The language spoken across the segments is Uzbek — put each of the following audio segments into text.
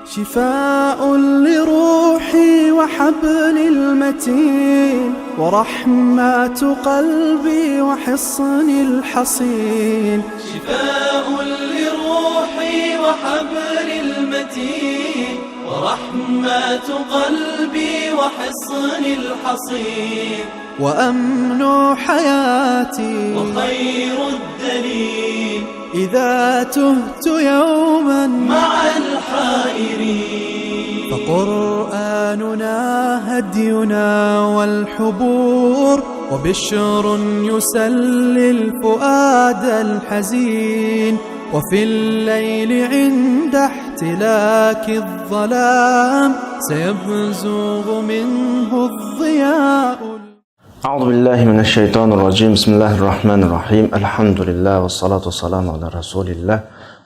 شفاء لروحي وحبل المتين ورحمة قلبي وحصن الحصين. شفاء لروحي وحبل المتين ورحمة قلبي وحصن الحصين. وأمن حياتي وخير الدليل إذا تهت يوما مع الحائرين. فقرآننا هدينا والحبور وبشر يسلي الفؤاد الحزين. وفي الليل عند احتلاك الظلام سيبزغ منه الضياء. أعوذ بالله من الشيطان الرجيم. بسم الله الرحمن الرحيم. الحمد لله والصلاة والسلام على رسول الله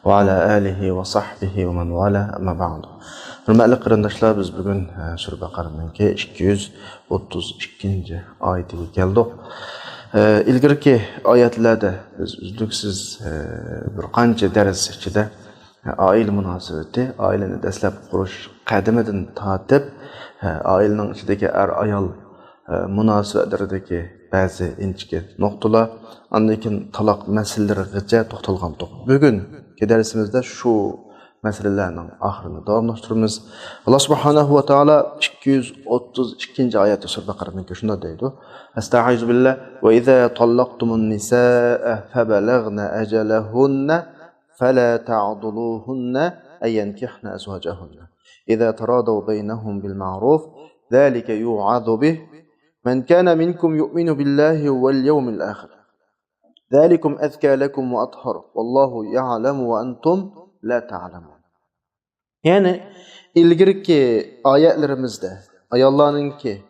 وعلى آله وصحبه ومن والاه. Ama ba'du. Hürmetli qarindoshlar, biz bugun Sura Baqaraning 232 oyatiga keldik. İlgirki oyatlarda biz uzluksiz bir qancha dars ichida oila munosabati, oilani dastlab qurish qadimidan tortib oilaning ichidagi ayol munosabatlaridagi ba'zi inchki nuqtalar, undan keyin taloq masalalarigacha to'xtalgandik. Bugungi darsimizda shu masalalarning oxirini davomlashtiramiz. Alloh subhanahu va taolo 232-oyatda Sura Baqaraning shunda deydi: Estaizu billah va iza tallaqtumun nisaa fabalagna ajalahunna fala ta'duluhunna ayankihna azwajahunna iza taradaw baynahum bil ma'ruf zalika yu'adhu bih من كان منكم يؤمن بالله واليوم الآخر ذلكم أذكى لكم وأطهر والله يعلم وأنتم لا تعلمون. Yani ilgirki ayetlerimizde ayollarınki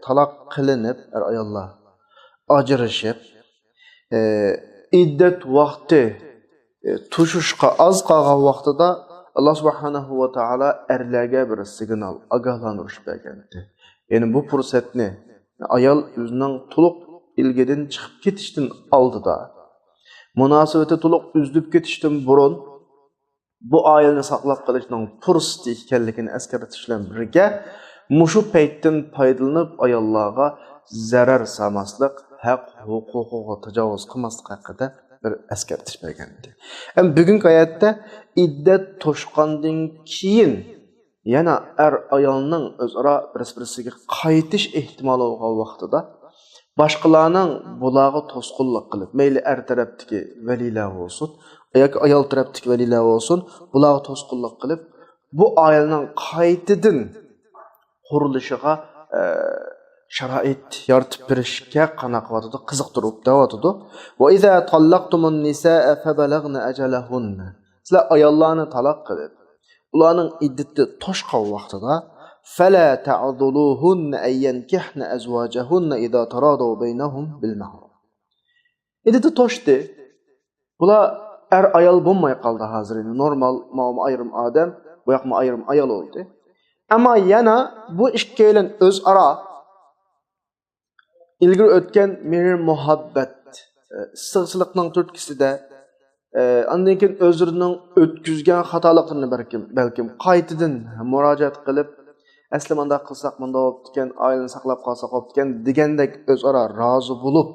talak kılınıp ayollar ajrashib iddet vakti tuşuşqa az qalğan vaqtida Allah subhanahu wa ta'ala erlerge bir signal agahlandırış bergandi. Yani bu fursatni ayol o'zining to'liq ilgidan chiqib ketishdan oldida, munosabati to'liq uzilib ketishdan burun bu oilani saqlab qolishning fursati ekanligini eskartish bilan birga mushu paytdan foydalanib ayollarga zarar solmaslik, haq huquqiga tajovuz qilmaslik haqida bir eskartish bergan edi. Bugungi oyatda iddat to'shqandan keyin yana ayolning o'zaro bir-birisiga qaytish ehtimoli bo'lgan vaqtida boshqalarning bularga to'sqinlik qilib, mayli tarafdagi valilar bo'lsin yoki ayol tarafdagi valilar bo'lsin, bularga to'sqinlik qilib, bu oilaning qaytadan qurilishiga sharoit yaratib berishga qanaqavatida qiziqtirib davatidi. Va iza tallaqtumun nisaa fabalagna ajalahunna. Sizlar ayollarni taloq qilib ularning iddati to'shqan vaqtida fala ta'duluhunna ayyankihna azwajahunna idza taradaw baynahum bil ma'ruf. Iddati to'shdi. Bular ayol bo'lmay qoldi hozir. Normal ayrim odam, bu yoqma ayrim ayol oldu. Ama yana bu ikkilan o'zaro ilgari o'tgan mehr muhabbat, issiqchilikning turtkisida andan keyin o'zlarining o'tkazgan xatoligini balkim qaytadan murojaat qilib, asli menda qilsak menda bo'lib ekan, oilani saqlab qolsak bo'lib ekan degandek o'zaro rozi bo'lib,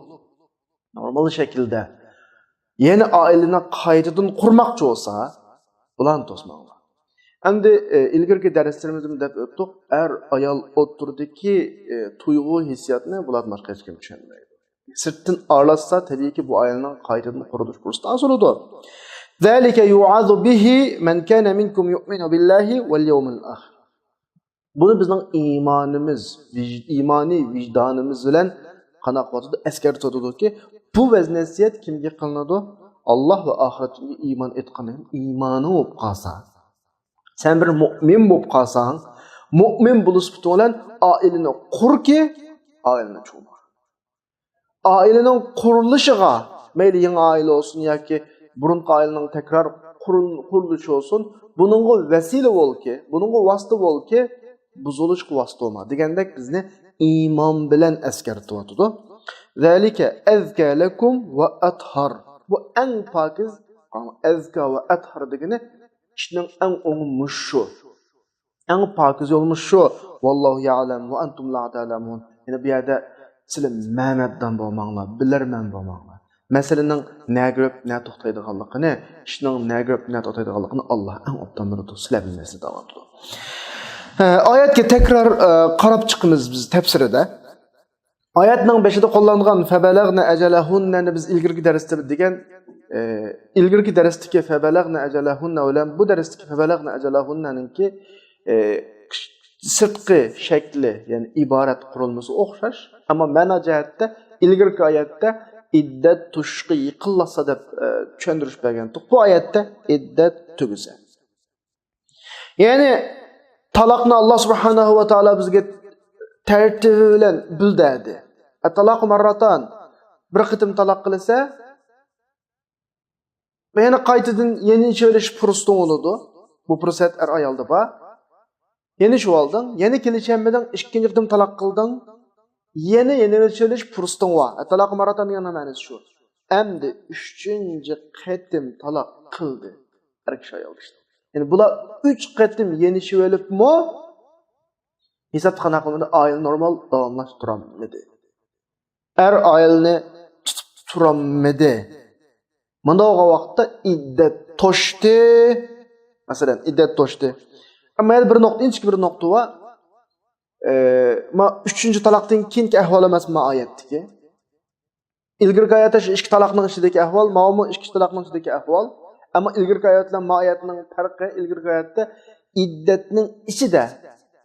normal shaklda yana oilani qaytadan qurmoqchi bo'lsa, ularni to'smanglar. Endi ilgirki darslarimizda deb o'tdik, ayol o'tirdiki tuyg'u hissiyotni bular boshqa hech kim tushunmaydi. Sirtdan aralasa tabii ki bu oilaning qaytadan qurilish fursati asılıdır. Zalika yu'adhu bihi man kana minkum yu'minu billahi wal yawmil akhir. Bunu bizning imani vicdanımız bilan qanaqavatida eskartadiki, bu vaznasiyat kimga qilinadi? Allah ve ahiretga iman etqaning imoni bo'lib qolsa, sen bir mu'min bo'lib qolsang, mu'min bo'lib bilan oilani qurki, oilani cho'ma. Ailenin qurilishiga, mayli yangi aile olsun yoki burunqi ailening tekrar qurilishi olsun, buningga vasila bo'lki, buningga vosita bo'lki, buzilishga vosita bo'lma degandek bizni iymon bilan eskartyapti. Zalika azka lakum va athar. Bu eng pokiz, azka va athar degani ishning eng o'ngmushi. Eng pakiz yolmuş şu. Vallahu ya'lem ve entum la ta'lemun. Yani bir yerde sizler Mehmet'den bolmanglar, bilermen bolmanglar. Meselenin ne görüp ne to'xtaydiganligini, ishning ne görüp ne to'xtaydiganligini Allah eng obdan biladi. Sizlar bilmaysiz davamlı. Oyatga tekrar qarab chiqamiz biz tafsirida. Oyatning 5'ida qo'llangan fabalagna ajalahunna biz ilgirki darsda degan ilgirki darsdagi fabalagna ajalahunna bilan bu darsdagi fabalagna ajalahunnaningki sirtqi shakli, ya'ni iborat qurilmasi o'xshash, ammo ma'no jihatda ilgirki oyatda iddat tushqi yiqillasa deb tushuntirish bergan. Bu oyatda iddat tugisa. Ya'ni talaqni Alloh subhanahu va taolo bizga tartibi bilan bildirdi. Talaq marratan bir qitim talaq qilsa, yana qaytadan yeni cho'lish fursati bo'ladi. Bu fursat ayolda bor. Yeni şu aldın, yeni kelişenmeden ikinci qitim talaq qilding, yeni cho'lish fursating var. Talaq marratan yana ma'nosi shu. Endi 3-chi qitim talaq qildi. Erkek ayol işte. Yani bular 3 qitim yeni olibmi? Hesap qanaqligida ayol normal davomlashtiramadi. Ayolni tutib turamadi. Bunday vaqtda iddat to'shdi. Masalan, iddat to'shdi. Ama bir nokta, inçki bir nokta var. Ma 3-chi talaqdan keyingi ahvol emas ma oyatdagi. İlgirki oyatda shu ikki talaqning ichidagi ahvol, ma'mu ikki talaqning ichidagi ahvol. Ama ilgirki oyat bilan ma oyatning farqi, ilgirki oyatda iddatning ichida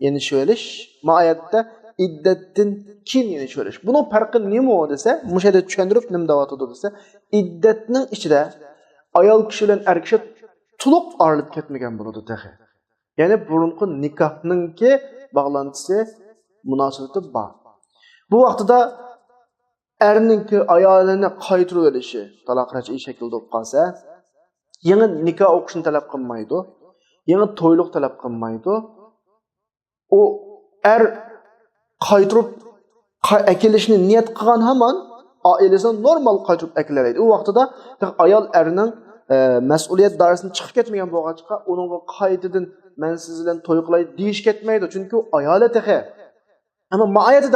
yeni sho'lish, ma oyatda iddatdan keyin yeni sho'lish. Buning farqi nima desa, mushada tushuntirib nima deyotdi desa, iddatning ichida ayol kishi bilan er kishi to'liq arilib ketmagan bo'ladi taxi. Yani burunqi nikahninki bağlantısı, münasebeti var. Bu vaqtida erninki ayolini qaytirib olishi, talaq raj'iy shaklda bo'lib qolsa, yangi nikah o'qishni talab qilmaydi, yangi to'yliq talab qilmaydi. O er qaytirib akilishni niyat qilgan hamon oilasidan normal qaytirib akilaydi. U vaqtida ayol erning mas'uliyat doirasidan chiqib ketmagan bo'lgancha, uningga qaytadan men siz bilan to'y qilay deyish ketmaydi, chunki ayoli texe. Ama maayati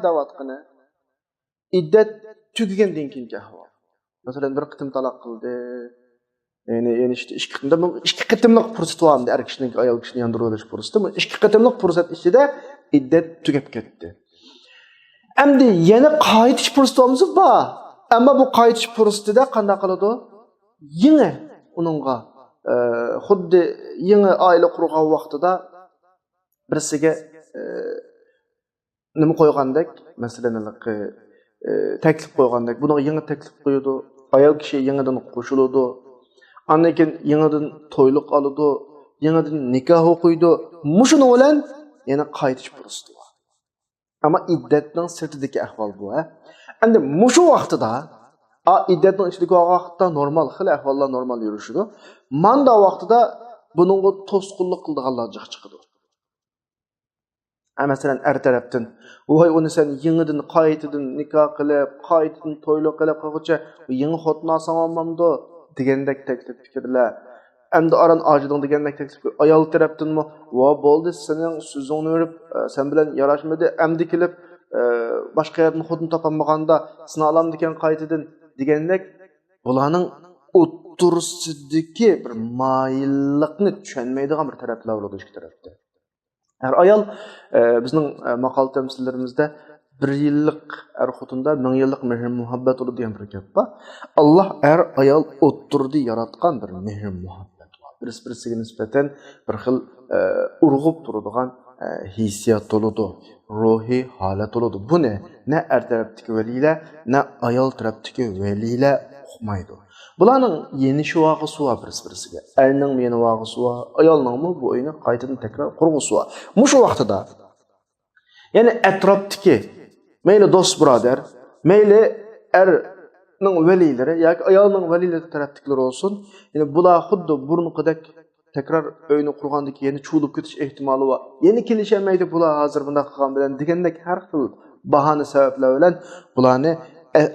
davatqini iddat tugagandan keyingi ahvol. Masalan, bir qitim talaq qildi. Yani işte ikki qitimliq fursat vardı er kishining ayol kishini yondirib olish fursati. Bu ikki qitimliq fursat ichida iddat tugab ketdi. Endi yana qaytish fursatimiz bor. Ammo bu qaytish fursatida qanday qiladi? Yine uningga xuddi yangi oila qurgan vaqtida birisiga nima qo'ygandek, masalan, taklif qo'ygandek, buni yangi taklif qo'yadi, ayol kishi yangidan qo'shiladi, andan keyin yangidan to'yliq oladi, yangidan nikoh o'qiydi. Mushuni bilan yana qaytish fursati bor. Ammo iddatning sirtidagi ahvol bu. Endi mushu vaqtida iddatning ichidagi vaqtda normal xil ahvollar normal yurishidi. Manda vaqtida buningga to'sqinlik qildiganlar jiq chiqadi. Masalan, er tarafdan voy uni sen yangidan qaytadan nikoh qilib, qaytadan to'yliq qilib qo'yguncha yangi xotin olsang olmamdi degandek taklif fikrlar. Endi aran ajiding degandek taklif. Ayol tarafdanmi va bo'ldi, sening so'zingni o'rib, sen bilan yarashmadi, endi kelib boshqa yerdan xotin topolmaganda seni olam degan qaytadan degandek bularning o'ttirsidagi bir moyillikni tushunmaydigan bir taraflar bo'ladi ikki tarafda. Ayol bizning maqol tamsillarimizda 1 yillik er xotinda 1000 yillik mehr muhabbat bo'ladi degan bir gap bor. Alloh ayol o'ttirdi yaratgan bir mehr muhabbat bor. Bir-biriga nisbatan bir xil urg'ib turadigan hissiyat bo'ladi, ruhiy holat bo'ladi. Buni ne er tarafdagi valilar, ne ayol tarafdagi valilar uqmaydi. Bularning yeni shuvog'isi var bir-biriga. Erning yeni vog'isi var, ayolning bu o'yini qaytadan takror qurg'isi var. Mushu vaqtida yani atrofdagi mayli do'st birodar, mayli erning valilari yoki ayolning valilari tarafdagilar olsun, yani bular xuddi burunqidek tekrar öyle kurgandaki yeni çuğulup kötüş ihtimali var. Yeni kelişemaydi bular hazır bunda qilgan bilan degandek har xil bahane sebepler bilan bularni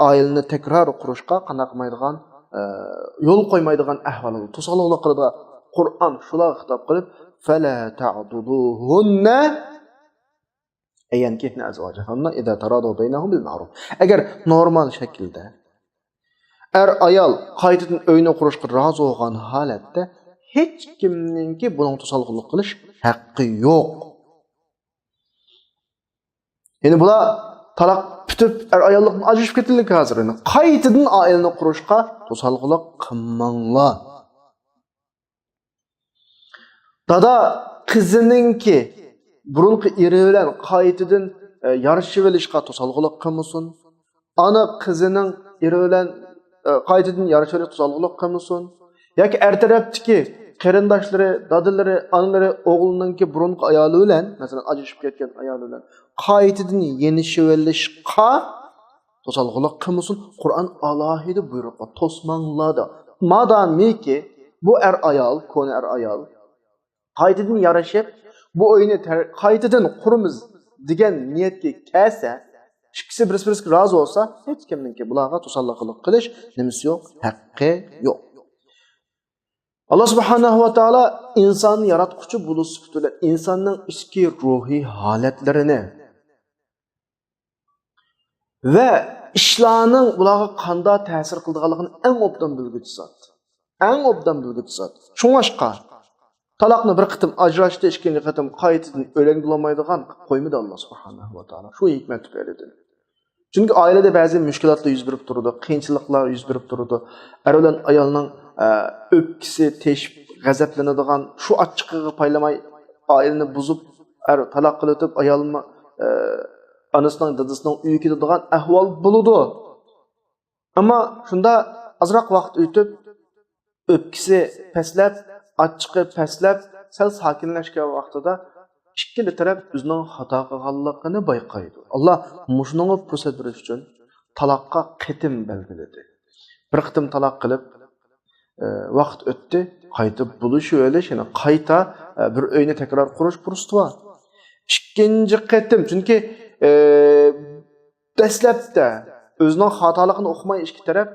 ailini tekrar qurishga qanday qilmaydigan yo'l qo'ymaydigan ahvol, to'sqinlik qiladigan Qur'on shular xitob qilib fala ta'duduhunna ayyankihna azwajahunna idza taradu baynahum bil ma'ruf. Agar normal shaklda ayol qaytadan uyni qurishga rozi bo'lgan holatda hech kimningki buning to'salg'inlik qilish haqqi yo'q. Ya'ni bular talaq bitib ayollikdan ajrashib ketdilik hozir. Qaytadan oilani qurishga to'salg'inlik qilmanglar. Dada qizininki burunqi eri bilan qaytadan yarashib olishga to'salg'inlik qilmasin. Ana qizining eri bilan qaytadan yarashib olishga to'salg'inlik qilmasin. Yoki er tarafdagi qarindoshlari, dadalari, onalari o'g'lininki burunqi ayoli bilan, masalan, ajrashib ketgan ayoli bilan qaytadan yenishib olishga to'salg'inlik qilmasin. Qur'on alohida buyruqqa to'smanglar. Madamiki bu er ayol, koni er ayol qaytadan yarashib bu o'yini qaytadan quramiz degan niyatga kelsa, ikkisi bir-biriga rozi bo'lsa, hech kimningki bularga to'salg'inlik qilish nimasi yo'q, haqqi yo'q. Allah subhanahu va taolo insonni yaratquchi bo'lib sifatida insonning ichki ruhiy holatlarini va ishlarning ularga qanday ta'sir qilganligini eng obdan bilguchi zot. Eng obdan bilguchi zot. Shunga talaqni bir qitim ajrashdi, ikkinchi qitim qaytadan o'lang bo'lmaydigan qo'ymadi Allah subhanahu va taolo. Shu hikmat tufayli. Chunki oilada ba'zi mushkulotlar yuz berib turadi, qiyinchiliklar yuz berib turadi. Er bilan ayolning o'pkisi teshib, g'azablanadigan, shu achchiqiga paylamay oilani buzib, er taloq qilib o'tib ayolni onasining, dadasining uyiga ketadigan ahvol bo'ladi. Ammo shunda ozroq vaqt o'tib, o'pkisi paslab, achchiqi paslab, sal sakinlashgan vaqtida ikkili taraf o'zining xato qilganligini bayqaydi. Alloh mushunga fursat berish uchun taloqqa qitim belgiladi. Bir qitim taloq qilib vaqt o'tdi, qaytib bulishib olish, ya'ni qayta bir uyni takror qurish fursati bor. Ikkinchi qitim, chunki dastlabda o'zining xatoligini o'qimay ikki taraf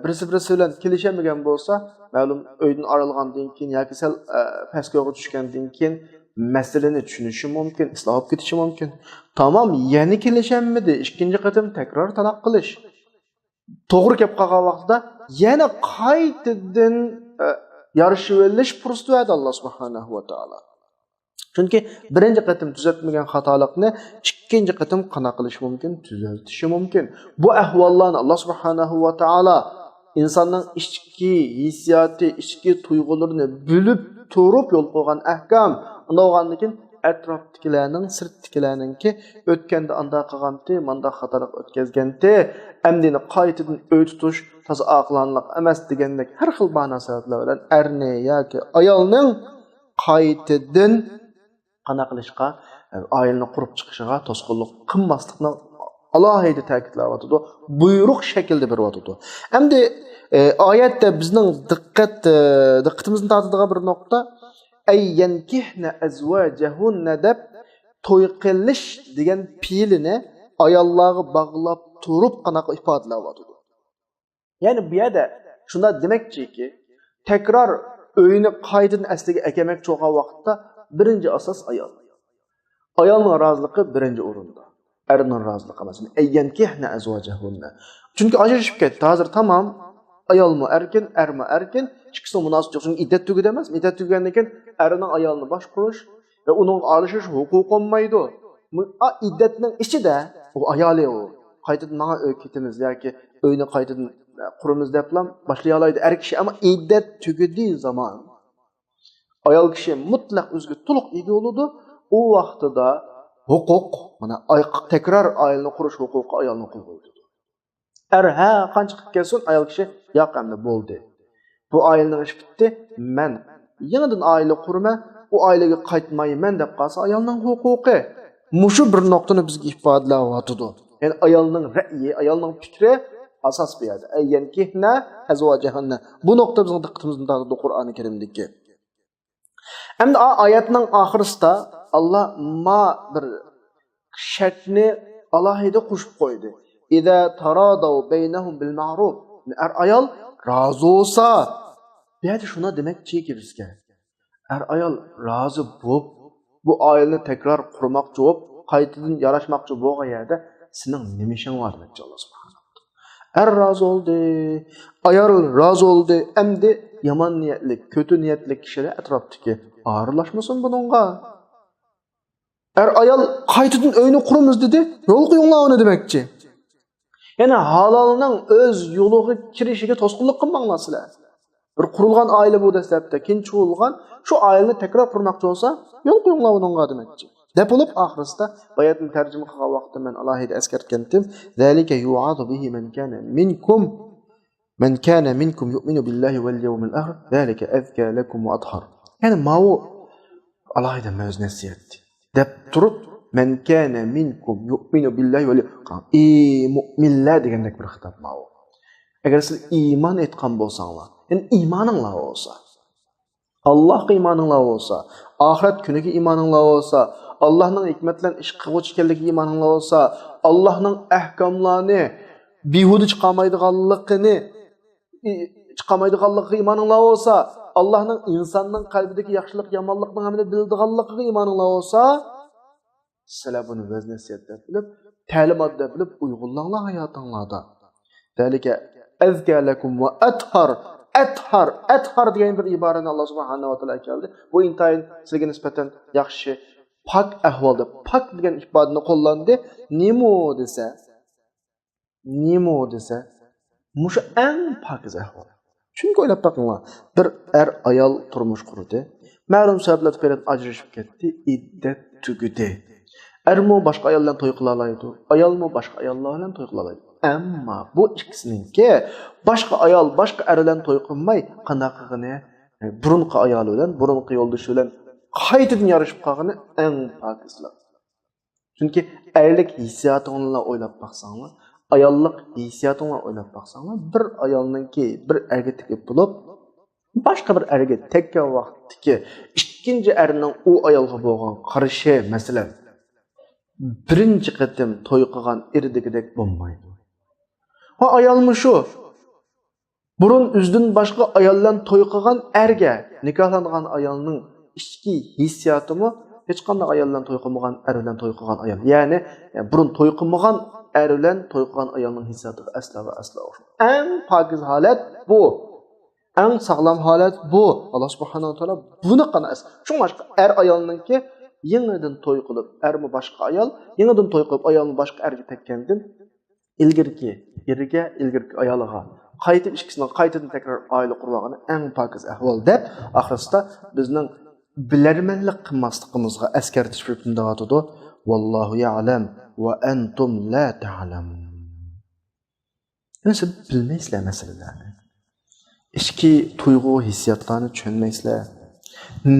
birisi bilan kelishamagan bo'lsa, ma'lum uydan ayrılgandan keyin yoki sal pastga tushgandan keyin masalani tushunishi mumkin, isloh olib ketishi mumkin. Tamam, yana kelishamidi? Ikkinchi qatim takror taloq qilish. To'g'ri kelib qolgan vaqtida yana qaytadan yarashib olish fursati berdi Alloh subhanahu va taolo. Chunki birinchi qatim tuzatmagan xatolikni ikkinchi qatim qana qilish mumkin, tuzatishi mumkin. Bu ahvollarni Alloh subhanahu va taolo insonning ichki hissiyoti, ichki tuyg'ularini bilib turib yo'l qo'ygan ahkam. Unda bo'lgandan keyin atrofdagilarning, sirtdagilarningki o'tganda anda qilganti, manda xatolik o'tkazganti, amdini qaytadan o'y tutish toza aqlonliq emas degandek har xil ma'no sabablar bilan erni yoki ayolning qaytadan qana qilishga, oilani qurib chiqishiga to'sqinlik qilmaslikni alohida ta'kidlayapti. Buyruq shaklda beryapti. Endi oyatda bizning diqqatimizni tortadigan bir nuqta ayyankihna azwajahunna deb to'y qilish degan fe'lini ayollarga bog'lab turib qanaqa ifodalayapti. Ya'ni bu yerda shunda demakchiki, takror o'yini qaytadan asliga akamoqchi bo'lgan vaqtda birinchi asos ayol. Ayolning roziligi birinchi o'rinda. Erning roziligi emas. Ayyankihna azwajahunna. Chunki ajrashib ketdi. Hozir tamam ayolmi erkin, ermi erkin, ikkisi munosib yo'q. Chunki iddat tugadi emas. Iddat tugagandan keyin erining ayolni boshqarish va uning olishish huquqi olmaydi. Iddatning ichida u ayoli u qaytadan menga o'y ketimiz yoki uyni qaytadan quramiz deb ham boshlay oladi er kishi, ammo iddat tugadi zaman ayol kishi mutlaq o'ziga to'liq ega bo'ladi. U vaqtida huquq, mana takror oilani qurish huquqi ayolning qo'lida. Er qancha qilib kelsin, ayol kishi yo'q, endi bo'ldi. Bu oilaning ishi bitdi. Men yenidan oila qurma, u oilaga qaytmayman deb qolsa ayolning huquqi. Mushu bir nuqtani bizga ifodalayapti. Ya'ni ayolning ra'yi, ayolning fikri asos beradi. Ayyankihna azwajahunna. Bu nuqta bizning diqqatimizni tortadi Qur'oni Karimdagi. Endi oyatning oxirisida Allah ma bir shartni alohida qo'shib qo'ydi. İza taradaw baynahum bil ma'ruf. Er ayol rozi bo'lsa, bu yerda shuna demakchiki bizga. er ayol rozi bo'lib bu oilani takror qurmoqchi bo'lib qaytadan yarashmoqchi bo'lgan yerda sening nima ishing bor demoqchi Alloh subhanahu va taolo. Er rozi bo'ldi, ayol rozi bo'ldi, endi yomon niyatli, kötü niyatli kishilar atrofdagi aralashmasin buningga. Er ayol qaytadan uyni quramiz dedi, yo'l qo'yinglar uni demoqchi. Ya'ni halolning o'z yo'liga kirishiga to'sqinlik qilmanglar sizlar. Bir qurilgan oila bu dastlabda, keyin qurilgan shu oilani takror qurmoqchi bo'lsa, yo'l qo'yinglar uningga demoqchi. Deb bo'lib oxirisida bayatni tarjima qilgan vaqtda men alohida eskartgandim. Zalika yu'adu bihi man kana minkum yu'minu billahi wal yawmil akhir. Zalika azka lakum wa athhar. Ya'ni mau alohida ma'nasiyat. Deb turib man kana minkum yu'minu billahi wal mu'minlar degandek bir xitob mau. Agar siz iymon etgan bo'lsanglar, yani iymoninglar bo'lsa, Allohga iymoninglar bo'lsa, oxirat kuniga iymoninglar bo'lsa, Allohning hikmatlan ish qiluvchi ekanligiga iymoninglar bo'lsa, Allohning ahkomlarini behuda chiqarmaydiganligini iymoninglar bo'lsa, Allohning insonning qalbidagi yaxshilik, yomonlikni hamda bildiganligiga iymoninglar bo'lsa, sizlar buni o'z nasiyatda bilib, ta'limot deb bilib uyg'unlanglar hayotinglarda. Zalika azka lakum wa athhar degan bir iborani Alloh subhanahu va taolo keldi. Bu intayin sizga nisbatan yaxshi, pak ahvolda, pak degan ifodani qo'llandi. Nemo desa, mushu eng pokiz ahvol. Chunki o'ylab boqinglar, bir er ayol turmush qurdi, ma'lum sabablar tufayli ajrashib ketdi, iddat tugudi. Ermo boshqa ayol bilan to'y qila oladi, ayolmo boshqa ayollar bilan to'y qila oladi. Ammo bu ikkisiningki boshqa ayol boshqa er bilan to'y qilmay, qanaqligini burunqi ayol bilan, burunqi yo'ldoshi bilan qaytadan yarashib qolgani eng pokizlar. Chunki erlik hissiyotingni o'ylab baqsanglar, ayollik hissiyotingni o'ylab baqsanglar, bir ayolninki bir erga tekib bo'lib, boshqa bir erga tekkan vaqtdagi ikkinchi erning u ayolga bo'lgan qarashi, masalan, birinchi qatim to'y qilgan erdagidek bo'lmaydi. Ha ayolmi shu? Burun üzdün boshqa ayoldan to'y qilgan erga nikohlangan ayolning ichki hissiyotimi hech qanday ayoldan to'y qilmagan er bilan to'y qilgan ayol. Ya'ni burun to'y qilmagan er bilan to'y qilgan ayolning hissiyoti aslo va aslo o'xshaydi. Eng pokiz holat bu. Eng sog'lom holat bu. Alloh subhanahu va taolo buni qanas. Shu boshqa er ayolninki yangidan to'y qilib, ermi boshqa ayol, yangidan to'y qilib ayolni boshqa erga tekkandan ilgirki ayoliga qaytib ikkisini qaytadan takror oila qurmoqni eng pokiz ahvol deb oxirsida bizning bilarmanlik qilmasligimizga eskartish fikrini aytadi. Vallohu ya'lam va antum la ta'lamun. Siz bilmaysizlar masalalarni. Ichki tuyg'u hissiyotlarni tushunmaysizlar.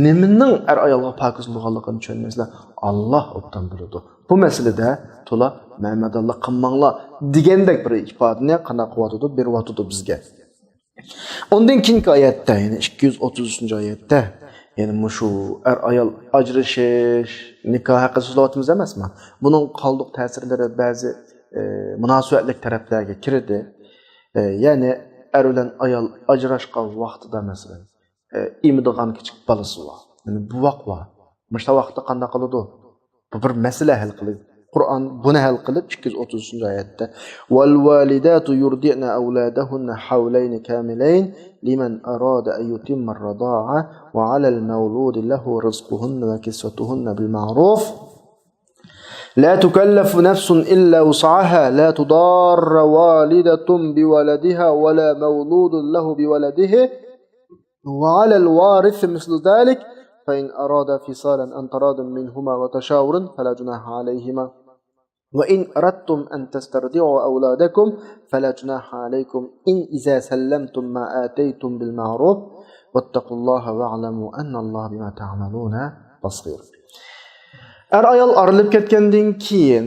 Nimaning er ayolga pokiz bo'lganligini tushunmaysizlar. Alloh obdan biladi. Bu masalada to'la ma'madalloh qilmanglar degandek bir ifodani qana qilyotdi, beryotdi bizga. Ondan keyingi oyatda, ya'ni 233-oyatda, ya'ni shu er ayol ajrashish, nikoh haqida so'zlayapmiz emasmi? Buning qoldiq ta'sirlari ba'zi munosabatlik taraflarga kirdi. Ya'ni er bilan ayol ajrashgan vaqtida masalan, imidigan kichik bolasi bor. Ya'ni bu vaqtda, o'sha vaqtda qanday qiladi? Bu bir masala hal qiladi. Qur'on buni hal qilib 233-oyatda val validatu yurdi'na awladahunna hawlayn kamilayn liman arada an yutimma ar-rida'a wa 'ala al-mawlud lahu rizquhunna wa kiswatuhunna bil ma'ruf la tukallafu nafsun illa wus'aha la tudarra walidatun bi waladiha wa la mawludun lahu bi waladihi wa 'ala al-warith mithlu dhalik فإن أرادا فصالا أن تراض منهما وتشاور فلا جناح عليهما وإن أردتم أن تسترضعوا أولادكم فلا جناح عليكم إن إذا سلمتم ما آتيتم بالمعروف واتقوا الله واعلموا أن الله بما تعملون بصير. Er ayol ayrılıp ketgandan keyin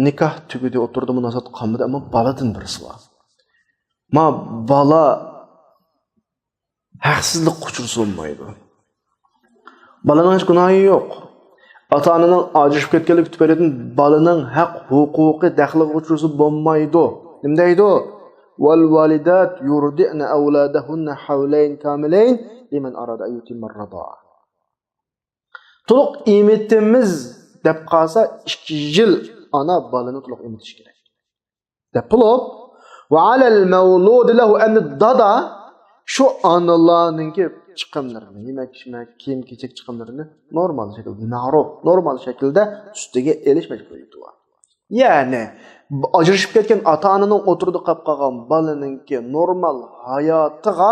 nikoh tugudi o'tirdi, munosabat qolmadi, ammo baladan birisi bor. Ma bala haqsizlik uchursulmaydi. Balaning hech gunohi yo'q. Ota-onaning ajrashib ketganligi tufayli balaning haq huquqi daxliga uchrashib bo'lmaydi. Nima deydi? Wal validat yurdi'na awladahunna hawlayn kamilayn liman arada an yutimma ar-rida'a. To'liq emitimiz deb qalsa 2 yil ana balani to'liq emitish kerak. Deb bo'lib, va alal mavlud lahu an dada shu analarninki chiqimlarini, yemak-ichmak, kiyim-kechak chiqimlarini normal shaklda, ma'ruf, normal shaklda ustiga elish majburiyati bor. Ya'ni ajrashib ketgan ota-onaning o'tirdi qolib qolgan balaninki normal hayotiga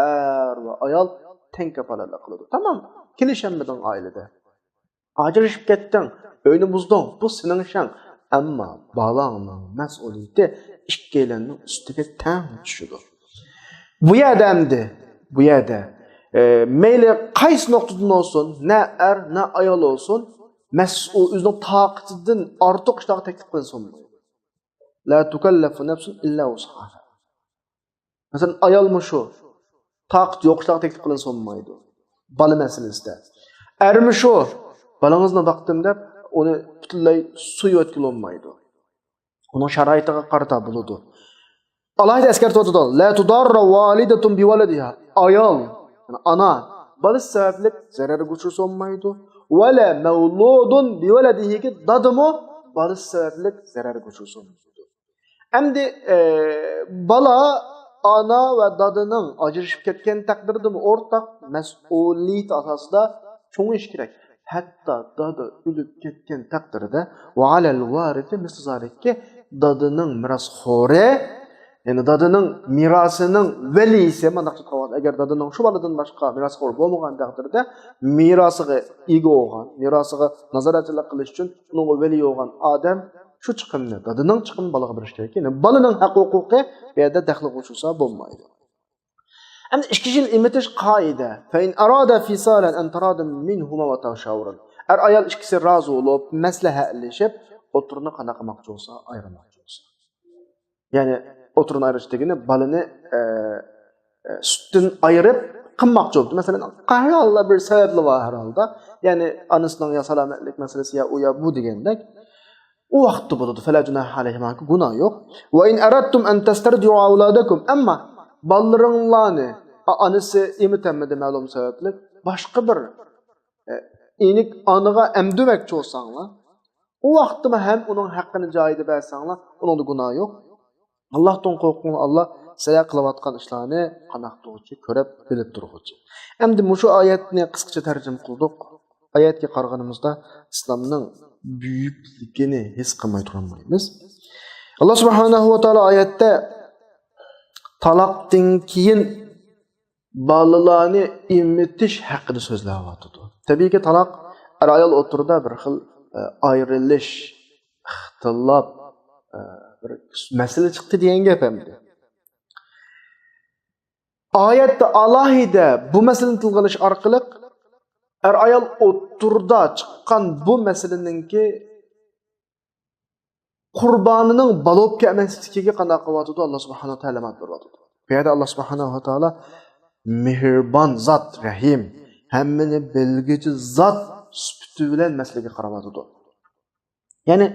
er va ayol teng kafolatlik qiladi. Tamam, kelishamiding oilada. Ajrashib ketding, uyni buzding, bu sening ishing. Ammo balangning mas'uliyati ikkilanning ustiga teng tushadi. Bu yerda mayli qaysi nuqtadan olsun, ne er, ne ayol olsun, mas'ul o'zining toqatidan ortiq ishlarga taklif qilinsin. La tukallafu nafsun illa wus'aha. Masalan, ayolmi shu toqat yo'q ishlarga taklif qilinmaydi. Bola masalasida. Ermi shu balangizni vaqtim deb uni butunlay suv o'tkazilmaydi. Uning sharoitiga qarata bo'ladi. Alohida eskartib la tudarra walidatun bi waladiha. Ayol, ana balasi sababli zararga uchrasolmaydi. Wala mawludun bi waladihi ki dadimo balasi sababli zararga uchrasolmaydi. Endi bala ana va dadining ajrashib ketgan taqdirda o'rtaq mas'uliyat asosida cho'ng ish kerak. Hatta dada o'lib ketgan taqdirda va alal varisi miszalikka dadining mirosxo'ri, ya'ni dadining mirosining valisi, mandaqcha qilib, agar dadining shu boladan boshqa mirosxo'r bo'lmagan taqdirda mirosiga ega bo'lgan, mirosiga nazoratchilik qilish uchun uning vali bo'lgan odam shu chiqimni, dadining chiqimini bolaga berish kerak. Ya'ni bolaning haq-huquqi bu yerda daxl qo'shilsa bo'lmaydi. Endi 2 yil emitish qoida. Fa in arada fisalan an taradum minhuma wa tashawuran. Ayol ikkisi rozi bo'lib, maslahatlashib, o'tirni qanaqa qilmoqchi bo'lsa, ayirmoqchi bo'lsa. Ya'ni o'tirni ayirishdigini balani sutdan ayirib qilmoqchi bo'ldi. Masalan, qayerlar bir sababli bor har holda. Ya'ni onasining ya salomatlik masalasi ya u ya bu degandek u vaqtda bo'ladi. Fala junaha alayhim, gunoh yo'q. Va in aradtum an tastardi'u auladakum, amma ballariңlarni anasi emitamidi ma'lum sababli boshqa bir enik anaga emdümakchi bo'lsanglar, u vaqtda ham uning haqqini joyida bersanglar, uningda gunoh yo'q. Allohdan qo'rqing, Alloh sizlar qilayotgan ishlarni qanaq turuvchi, ko'rib bilib turuvchi. Endi shu oyatni qisqacha tarjima qildik. Oyatga qaraganimizda islomning buyukligini his qilmay turmaymiz. Alloh subhanahu va taolo oyatda taloqdan keyin bolalarni emitish haqida so'zlayapti. Tabiiyki taloq ayol o'tirida bir xil ayrilish, ixtilof bir masala chiqdi degan gap hamdi. Oyatda alohida bu masalani tilga olish orqali ayol o'tirda chiqqan bu masalaninki qurbonining bo'lib kelmasligiga qanday qilyapti Alloh subhanahu va taolo ma'lum beradi. Bu yerda Alloh subhanahu va taolo mehribon zot, rahim, hammani bilguchi zot sifati bilan masalaga qarayapti. Ya'ni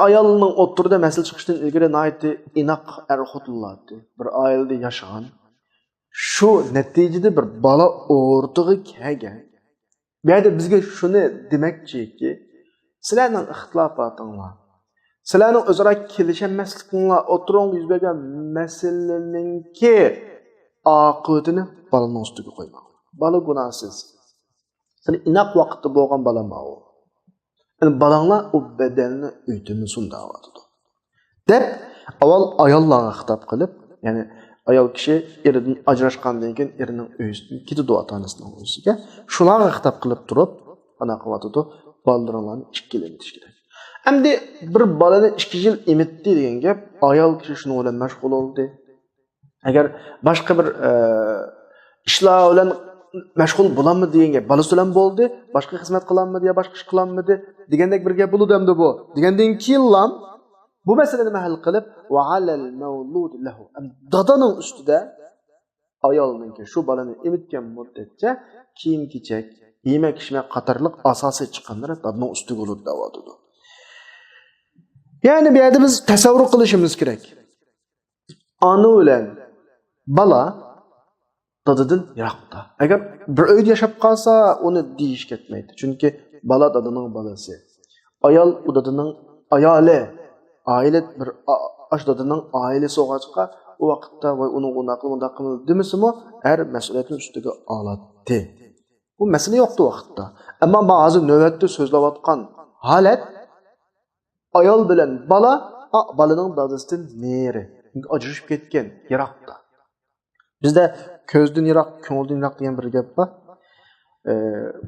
ayolning o'tirda masala chiqishdan ilgari nihoyatda inoq xotinlardi. Bir oilada yashagan. Shu natijada bir bola o'rtig'i kelgan. Bu yerda bizga shuni demoqchiki, sizlarning ixtilofatinglar, sizlarning o'zaro kelishamasliginglar o'tiring yuz bergan masalaninki oqibatini bolaning ustiga qo'ymang. Bola gunohsiz. Sizlar inoq vaqtda bo'lgan bolama u. Yani balanglar o bedelini öğütümü sundavadı. Dep, avval ayollarga xitap qilib, yani ayol kishi eridan ajrashgandan keyin erining uyisidan ketadi ota-onasining uyisiga. Shularga xitap qilib turib, ana qilyapti, bolalarni 2 yil emitish kerak. Endi bir bolani 2 yil emitdi degan gap, ayol kishi shuni bilan mashg'ul bo'ldi. Agar boshqa bir ishlar bilan mashg'ul bo'lanmi degan gap, bolasi bilan bo'ldi, boshqa xizmat qilanmidi yo boshqa ish qilanmidi degandek bir gap bo'ldi hamda bu. Degandan keyin bu masalani hal qilib va alal mawlud lahu. Dadaning ustida ayolninki shu bolani emitgan muddatcha kiyim-kechak, yemak-ichmak qatorliq asosiy chiqimlar dadaning ustiga bo'ladi da'vodir. Ya'ni bu yerda biz tasavvur qilishimiz kerak. Ona bilan bola dadıdan yiroqda. Agar bir uyda yashab qolsa, uni deyish ketmaydi. Chunki bala dadining balasi. Ayol u dadining ayoli. Aile bir ash dadining ailasi o'g'achqa u vaqtda voy uni unda qildi demisimi, har mas'uliyatni ustiga oladi. Bu masala yo'qdi vaqtda. Ammo men hozir navbatda so'zlayotgan holat ayol bilan balaning dadasidan neri ajrashib ketgan, yiroqda. Bizda ko'zdan yiroq, ko'ngildan yiroq degan bir gap bor.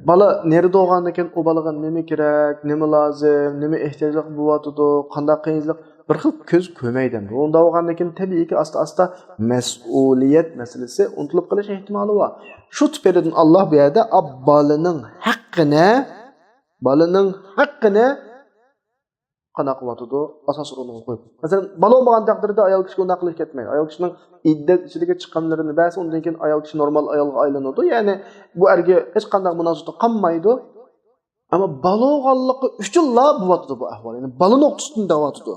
Bala nerede doğğandan keyin o balaga nima kerak, nima lozim, nima ehtiyojlik bo'layotidi, qanday qiyinchilik bir xil ko'z ko'maydi. Unda bo'lgandan keyin tabiiyki asta-asta mas'uliyat masalasi unutilib qolish ehtimoli bor. Shu tufaylidan Alloh bu yerda balaning haqqini qana qilyotidi, asos o'rniga qo'yib. Masalan, balo bo'lgan taqdirda ayol kishi unday qilish ketmaydi. Ayol kishining iddat ichidagi chiqqanlarini ba'zi undan keyin ayol kishi normal ayolga aylanadi. Ya'ni bu erga hech qanday munosabat qolmaydi. Ammo balo bo'lganligi uchunla bo'lyotidi bu ahvol. Ya'ni balo nuqtasida bo'lyotidi.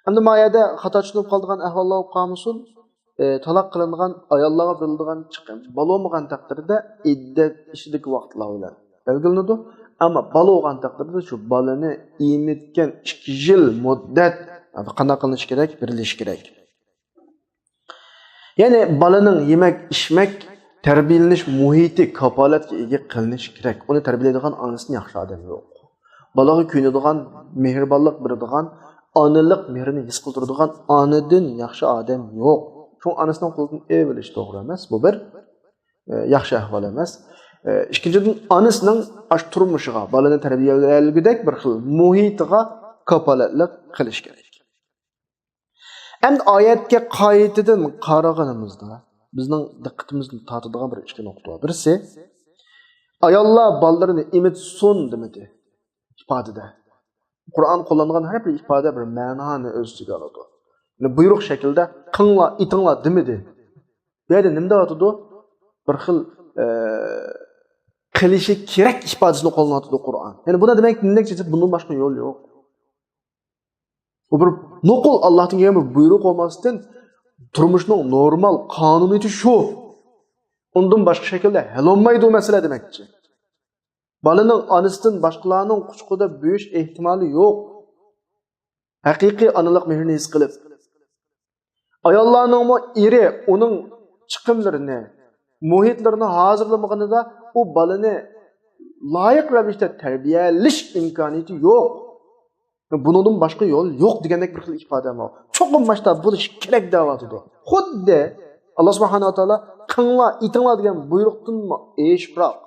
Endi mayada xato tushunib qolgan ahvollar qolmasin. Taloq qilingan ayollarga berilgan chiqim. Balo bo'lgan taqdirda iddat ichidagi vaqtlar bilan belgilanadi. Ama balo bo'lgan taqdirda shu balani emitgan 2 yil muddat qanday qilinish kerak, berilish kerak. Ya'ni balaning yemak, ichmak, tarbiyalanish muhiti kapolatga ega qilinish kerak. Uni tarbiyalaydigan onasining yaxshi odam yo'q. Balaga kuyinadigan, mehribonlik beradigan, onalik mehrini his qildiradigan onadan yaxshi odam yo'q. Shu onasining qo'lidan evilish to'g'ri emas. Bu bir yaxshi ahvol emas. İkinchidan onasining ash turmushiga, balani tarbiyalaydigan bir xil muhitiga kapolatlik qilish kerak. Endi oyatga qoidadan qaraganimizda bizning diqqatimizni tortadigan bir ikki nuqta bor. Birisi ayollar balalarni emitsin demadi ifodada. Qur'on qo'llangan har bir ifoda bir ma'noni o'z ichiga oladi. Yani buyruq shaklda qinglar, itinglar demadi. Bu yerda nima deyotdi? Bir xil qilishi kerak ifodasini qo'llanadi Qur'on. Yani buna demek nechta bundan boshqa yo'l yo'q. Bu bir nuqul Allohning kelgan bir buyruq olmasdan turmushning normal qonuniyati shu. Undan boshqa shaklda hal olmaydi bu masala demakchi. Balaning onasidan boshqalarning quchqida bo'yish ehtimoli yo'q. Haqiqiy onalik mehrini his qilib ayollarning eri uning chiqimlarini muhitlarini hazırlamaganida o balını layık ravishda tarbiyalash imkoniyati yo'q. Bundan boshqa yo'l yo'q degandek bir xil ifoda bor. Cho'qim masshtab bo'lish kerak deyotdi. Xuddi Alloh subhanahu va taolo qinglar, itinglar degan buyruqdan eshibroq,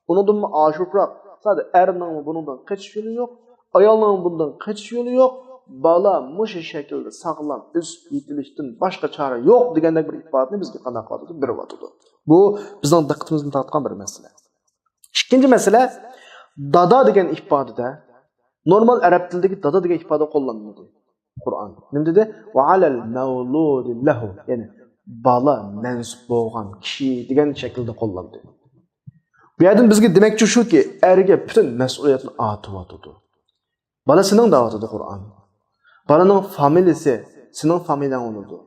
undan oshibroq. Sadaqat erning bundan qachish yo'li yo'q, ayolning bundan qachish yo'li yo'q. Bala mush shaklda sog'lom o'sib yetilishdan boshqa chora yo'q degandek bir ifodani bizga qanday qiladi beryapti. Bu bizning diqqatimizni tortgan bir masala. İkinci mesele dada degan ifodada normal arab tilidagi dada degan ifoda qo'llaniladi. Qur'on nima dedi? Va alal mawlud lahu, ya'ni bala mansub bo'lgan kishi degan shaklda qo'llaniladi. Bu yerdan bizga demakchi shuki, erga butun mas'uliyatni ortib balasining da'vatida Qur'on. Balaning familiyasi sening familiyang bo'ladi.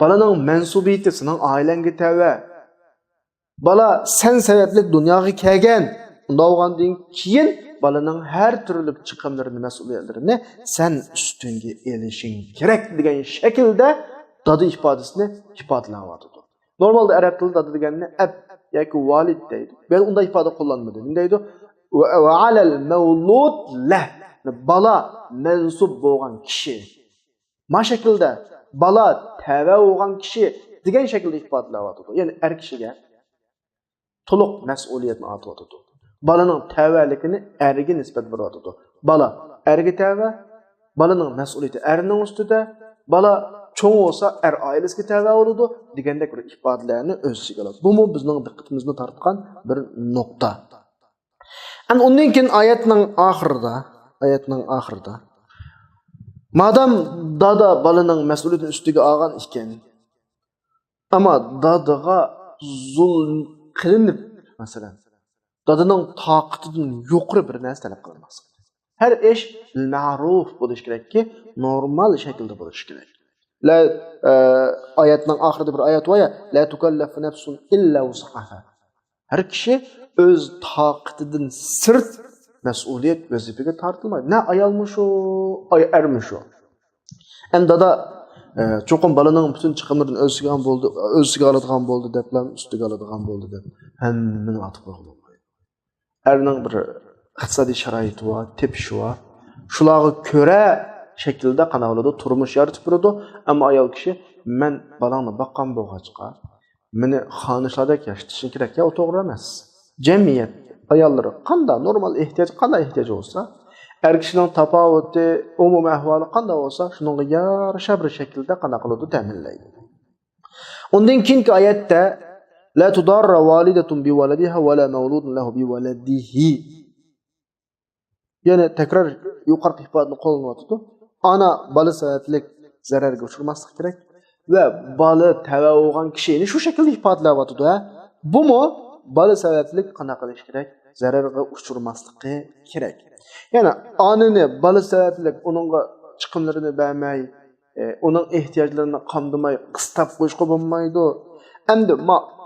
Balaning mansubiyati sening oilangga tava. Bala sen sebepli dunyoga kelgan. Unda bo'lgandan keyin balaning har turli chiqimlarini, mas'uliyatlarini sen ustunga elishing kerak degan shaklda dada ifodasini ifodalanyapti. Normalda arab tilida dada deganni ab yoki valid deydi. Ben unda ifoda qo'llanmadi. Nima deydi? Va alal mawlud lah. Bala mansub bo'lgan kishi. Ma shaklda bala tava bo'lgan kishi degan shaklda ifodalanyapti. Ya'ni er kishiga to'liq mas'uliyatni ortib balaning tavalikini erga nisbat beryapti. Bala erga tava, balaning mas'uliyati erning ustida, bala cho'ng bo'lsa er oilasiga tava bo'ladi degandek bir ifodalarni o'z ichiga oladi. Bu bizning diqqatimizni tortgan bir nuqta. Ana undan keyin oyatning oxirida madam dada balaning mas'uliyatini ustiga olgan ekan, ammo dadaga zulm qilinib, masalan, dadaning toqatidan yuqori bir narsa talab qilinmoqda. Har ish ma'ruf bo'lish kerakki, normal shaklda bo'lish kerak. La ayetning oxirida bir oyat var ya, la tukallafu nafsun illa wus'aha. Har kishi o'z toqatidan sirt mas'uliyat vazifaga tortilmaydi. Ne ayolmi shu, ermi shu. Endi da cho'qim balaning butun chiqimlaridan o'ziga oladigan bo'ldi deblar, ustiga oladigan bo'ldi deb hammani atib qo'ygan. Erning bir iqtisodiy sharoiti bor, tepishi bor. Shularga ko'ra shaklda qanaqadir turmush yaratib turadi, ammo ayol kishi men balangni boqqan bo'lg'achqa meni xonishlarda yashatishi kerak, ya o to'g'ri emas. Jamiyat ayollari qanday normal qanday ehtiyoj bo'lsa, er kishining tafovuti, umumiy ahvoli qanday bo'lsa, shunga yarasha bir shaklda qanaqadir ta'minlaydi. Undan keyingi oyatda la tudarra walidatun bi waladiha wa la mawludun lahu bi waladihi. Yana takrar yuqori ifodani qo'llanyapti. Ana bola sabablik zararga uchramaslik kerak va bola tava bo'lgan kishini shu shaklda ifodalayapti. Bumi bola sabablik qanaqa qilish kerak? Zararga uchramaslik kerak. Yani anını bola sabablik uningga chiqimlarini bermay, uning ehtiyojlarini qamdamay qistab qo'yishga bo'lmaydi. Endi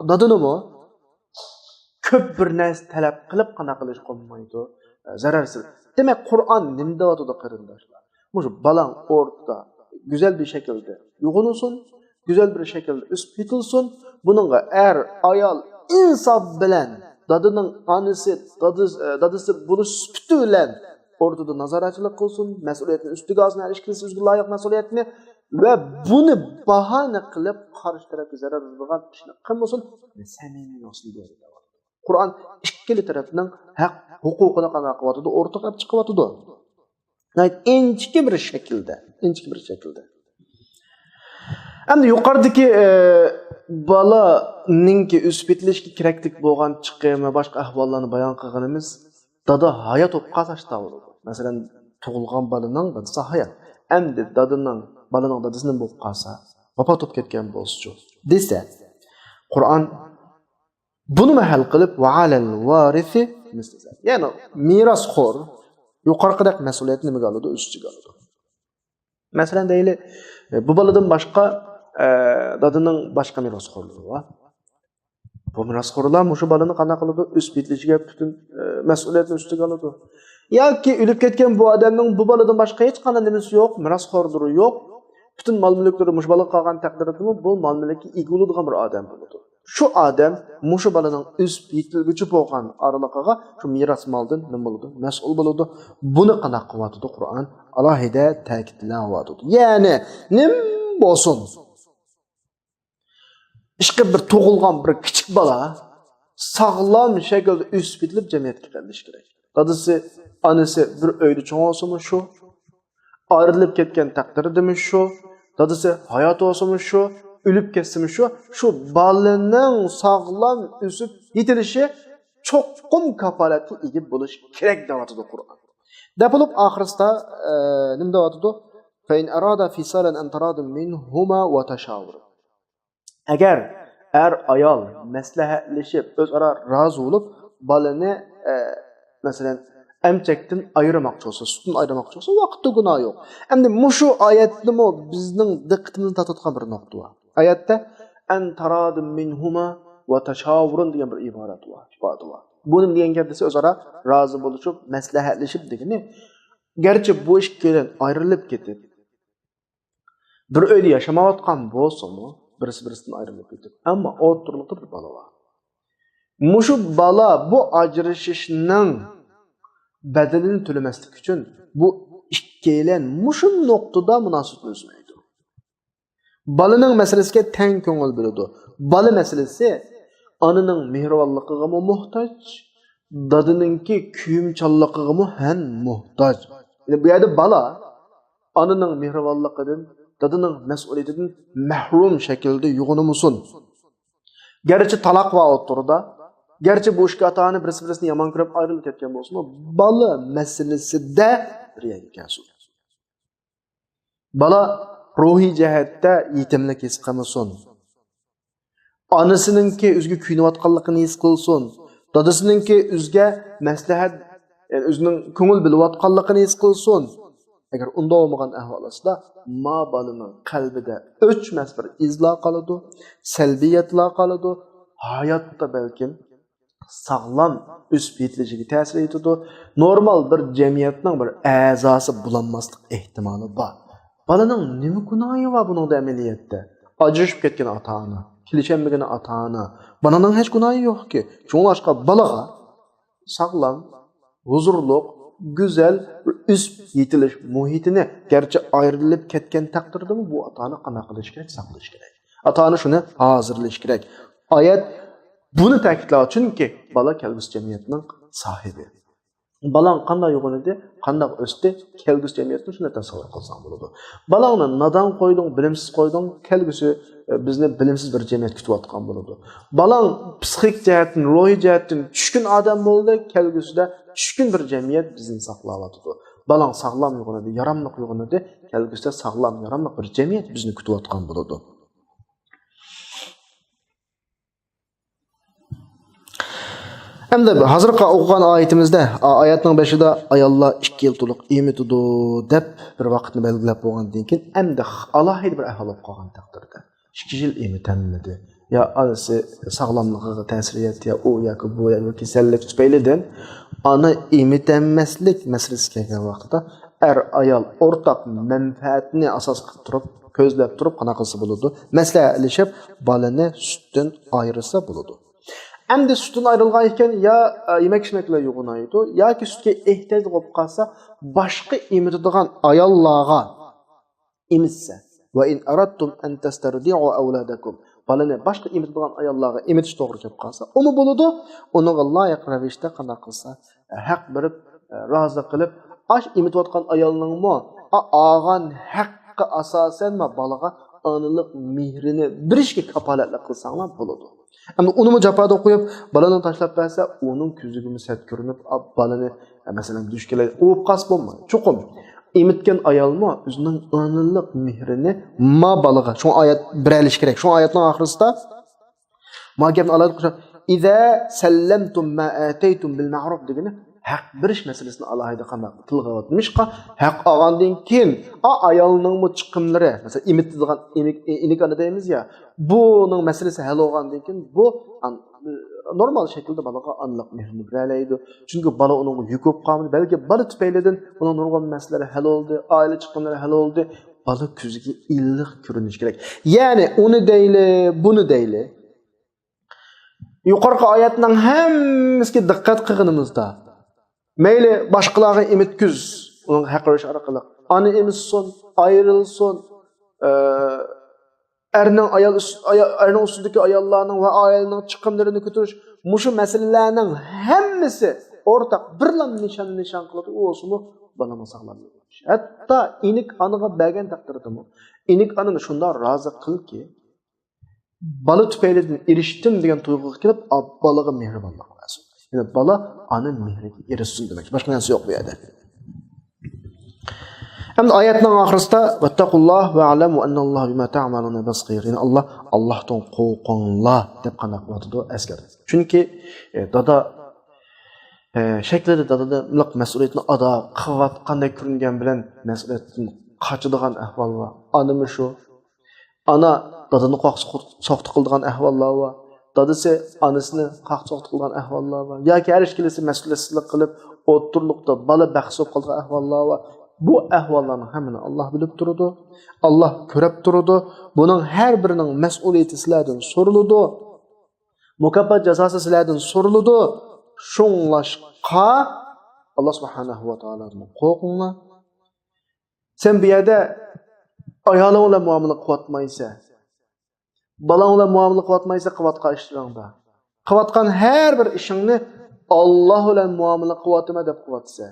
dadinimi ko'p bir narsa talab qilib qanaqa qilish bo'lmaydi. Zararsiz. Demek Kur'an nima deyotdi qarindoshlar? Mushu balang o'rtada güzel bir şekilde uyg'unsin, güzel bir şekilde o'sib yetilsin. Buningga ayol insof bilan dadining onasi, dadisi buni sifati bilan o'rtada nazoratchilik qilsin, mas'uliyatni ustiga olsin, hech kimsa o'ziga loyiq mas'uliyatni va buni bahona qilib qarshi tarafga zarar bergan ishni qilmasin, samimiy bo'lsin deydi. Kur'an ikkili tarafning haq huquqini qanday qilyapti, o'rtaga chiqyapti. Inchki bir shaklda. Endi yuqoridagi balaninki o'sib yetilishga keraklik bo'lgan chiqim va boshqa ahvollarni bayon qilganimiz dada hayot olib qatashda bo'ladi. Masalan, tug'ilgan balaning dadasi hayot. Endi balaning dadasini bo'lib qolsa, vafot etib ketgan bo'lsa-chi desa, Qur'on buni mahal qilib va alal varisi misli. Ya'ni merosxo'r yuqorqidek mas'uliyatni nimaga oladi? O'z ichiga oladi. Masalan, deyli, bu baladan boshqa dadining boshqa merosxo'rlari bor. Bu merosxo'rlar mushu balani qanaqa qiladi? O'z bitlishiga butun mas'uliyatni ustiga oladi. Yoki o'lib ketgan bu odamning bu baladan boshqa hech qanday nimasi yo'q, merosxo'rlari yo'q. Butun mol-mulklari mushu bala qolgan taqdirda bu mol-mulkka ega bo'ladigan bir odam bo'ladi. Şu adam mushu balaning o'sib yetilguchi bo'lgan oraliqiga shu meros moldan nima bo'ladi? Mas'ul bo'ladi. Buni qanday qilyapti Qur'on? Alohida ta'kidlanyapti. Ya'ni nim bo'lsin? Ishqi bir tug'ilgan bir kichik bola sog'lom shaklda o'sib yetilib jamiyatga qaytilishi kerak. Dadasi, onasi bir uyda cho'ng bo'lsa shu, ayrilib ketgan taqdirdami shu, dadasi hayot bo'lsa shu, ölüp kesimi şu balının sağlam üsüp yitilishi çoğun kafalatı egi buluş kerek davatıdı Kur'an. Depolup ahirisda nim davatıdı? فَاِنْ اَرَادَ فِسَالًا اَنْتَرَادٍ مِنْهُمَا وَتَشَاوُرٍ. Eğer ayal meslehetleşip öz ara razı olup balını mesela emçekten ayırmakçı olsa, sütün ayırmakçı olsa vakitte günah yok. Hem de muşu ayetli mi bizden dikkatimizi tatlıkan bir nokta var. Ayette en taradım minhuma ve teşavurun diye bir ibaret var. Bunun diyen kendisi öz ara razı buluşup, meslehetleşip degeni. Gerçi bu iş gelen ayrılıp gidip, bir öyle yaşamayotgan bolsa mı, birisinden ayrılıp gidip. Ama o turlukta bir bala var. Muşu bala bu ajrışışının bedelini tölemeslik için bu iş gelen muşu noktada münasip özmeydi. Balının meselesiga teng ko'ngil bo'ladi. Bala meselesi ananing mehribonligiga muhtoj, dadininki kuyimchanligiga ham muhtoj. Yani bu yerda bala ananing mehribonligidan, dadining mas'uliyatidan mahrum shaklda yo'g'inimisin. Gerçi talaq va o'tirda, gerçi bu ishga ota-ona birisi-birisini yomon ko'rib ayrilib ketgan bo'lsa, bala meselesida riyaga kelsin. Bala ruhiy jihatda yetimlik his qilmasin. Onasininki o'ziga kuyinayotganligini his qilsin. Dadasininki o'ziga maslahat, o'zining ko'ngil bilayotganligini his qilsin. Agar unda olmagan ahvolasida ma balaning qalbida o'chmas bir izlar qoladi, salbiyatlar qoladi, hayotda balkim sağlam üst yetilishiga ta'sir etadi. Normal bir jamiyatning bir a'zosi bo'lanmaslik ehtimoli bor. Balaning nima gunohi bor buning amaliyotda? Ajrashib ketgan ota-ona, kelishmagan ota-ona. Balaning hech gunohi yo'qki. Shunga balaga sağlam, huzurli, güzel üst yetilish muhitini gerçi ayrılıp ketken takdirde mi bu ota-ona qana qilish kerak, saqlash kerak. Ota-ona shuni hozirlash kerak. Oyat bunu ta'kidlab, chunki bola kelgusi jamiyatning sahibi. Balang qanday yo'g'inadi, qanday o'sdi, kelgusi jamiyatni shunday tasavvur qilsang bo'ladi. Balangni nadan qo'yding, bilimsiz qo'yding, kelgusi bizni bilimsiz bir jamiyat kutayotgan bo'ladi. Balang psixik jihatdan, ruhiy jihatdan tushkun odam bo'ldi, kelgusida tushkun bir jamiyat bizni saqlayotadi. Balang sog'lom yo'g'inadi, yaramliq yo'g'inadi, kelgusida sog'lom, yaramliq bir jamiyat bizni kutayotgan bo'ladi. Endi hozirgi o'qigan oyatimizda oyatning 5ida ayollar 2 yil to'liq emitudu deb bir vaqtni belgilab bo'lgandan keyin endi alohida bir ahvol bo'lib qolgan taqdirda 2 yil emitanmidi yo onasi sog'lomligiga ta'sir etdi yo u yoki bu yoki kasallik tufaylidan ona emitanmaslik masalasi kelgan vaqtda ayol o'rtaq manfaatni asos qilib turib ko'zlab turib qana qilsa bo'ladi, maslahatlashib bolani sutdan ayirsa bo'ladi. Endi sütün ayrılgan iken ya yemek içmekle yoğunaydı ya ki sütke ihtiyaç olup kalsa başka emitadigan ayollarga emitse ve in aradtum en tastardi'u awladakum balani başka emitadigan ayollarga emitish to'g'ri kelib qolsa uni bo'ladi, uning loyiq ravishda qanday qilsa haq berib rozi qilib ash emitayotgan ayolningmi olgan haqqi asosan bolaga onalik mehrini berishga kapolatlik qilsanglar bo'ladi. Ama onu mu japada koyup balını taşlap verse onun küzüğümü set görünüp balını mesela düşkeler oğup kas bulma. Çokum. Emitken ayalma özünün anılık mihrini ma balığa. Şu ayet bireliş gerek. Şu ayetin ahırısında ma gelin Allah'ın kuşak İza sellemtum ma ateytum bil ma'ruf dediğini haq birish meselesini alohida qanday tilga o'tmishqa haq olgandan keyin ayolning chiqimlari mesela emitadigan inikani deymiz ya buning masalasi hal bo'lgandan keyin bu normal shaklda bolaga anliq mehrini beraydi chunki bola uning yuk bo'lib qoldi balki bola tufaylidan uning nurg'un masalalari hal bo'ldi oila chiqimlari hal bo'ldi bola ko'ziga illiq ko'rinish kerak ya'ni uni deyli buni deyli yuqorqi oyatning hammasiga diqqat qilganimizda Meyle başkalarına emetküz, onun hakkı arkalık. Anı emitsin, ayrılsın, erinin üstündeki ayallarının ve ailenin çıkımlarını götürüş. Muşu meselelerinin hemmisi ortak bir lan nişan kılıp o olsun mu bana masaklanıyor. Hatta inik anıga belgen takdirdi mi? İnik anını şundan razı kıl ki balı tüpeyledin eriştim diyen duygu gelip balığa mehribanlık lazım. Yani bala anın mehriga erişsin demek. Başka narsa yok bu yerde. Hem ayetning ahirida vattaqullah ve alamu annalloha bima ta'maluna basir. Yani Allah'tan qo'rqinglar deb qanday qilyapti askar. Chunki dada shaklida dadada liq mas'uliyatni ado qilayotganday ko'ringan bilan mas'uliyatni qochadigan ahvol bor. Animi shu. Ana dadani soqti qiladigan ahvollar bor. Dadası anasını qaqsoq qilgan ahvollar bor. Yoki har ikkilisi mas'uliyatsizlik qilib o'tirliqda bola baxsib qolgan ahvollar bor. Bu ahvollarning hammani Alloh bilib turadi. Alloh ko'rib turadi. Buning har birining mas'uliyati sizlardan so'riladi. Mukofot jazosi sizlardan so'riladi. Shunlashqa Alloh subhanahu va taolodan qo'rqinglar. Sen bu yerda ayoling bilan muomala qilyapmaysan. Balang bilan muomala qilyapmaysa qilayotgan ishlaringda. Qilayotgan har bir ishingni Alloh bilan muomala qilyapman deb qilyapsa,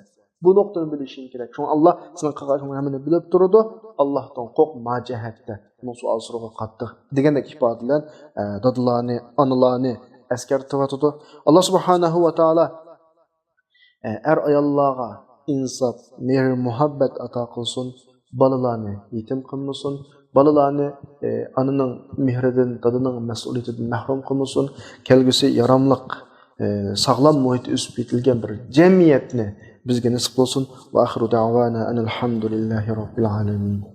bu nuqtani bilishing kerak. Chunki Alloh sening qilganingni hammani bilib turadi. Allohdan qo'rq majahatda. Bu savol so'rovga qattiq degandek ifodalar dadlarni, onalarni eskartiyotdi. Alloh subhanahu va taolo ayollarga insof, mehr, muhabbat ato qilsin, bolalarni yetim qilmasin. Balalarni anının mehridan, dadının mas'uliyatidan mahrum qilmasin, kelgusi yaramliq sağlam muhit üsüp etilgen bir cemiyetni bizge nisip olsun. Ve ahiru da'vana enelhamdülillahi rabbil alemin.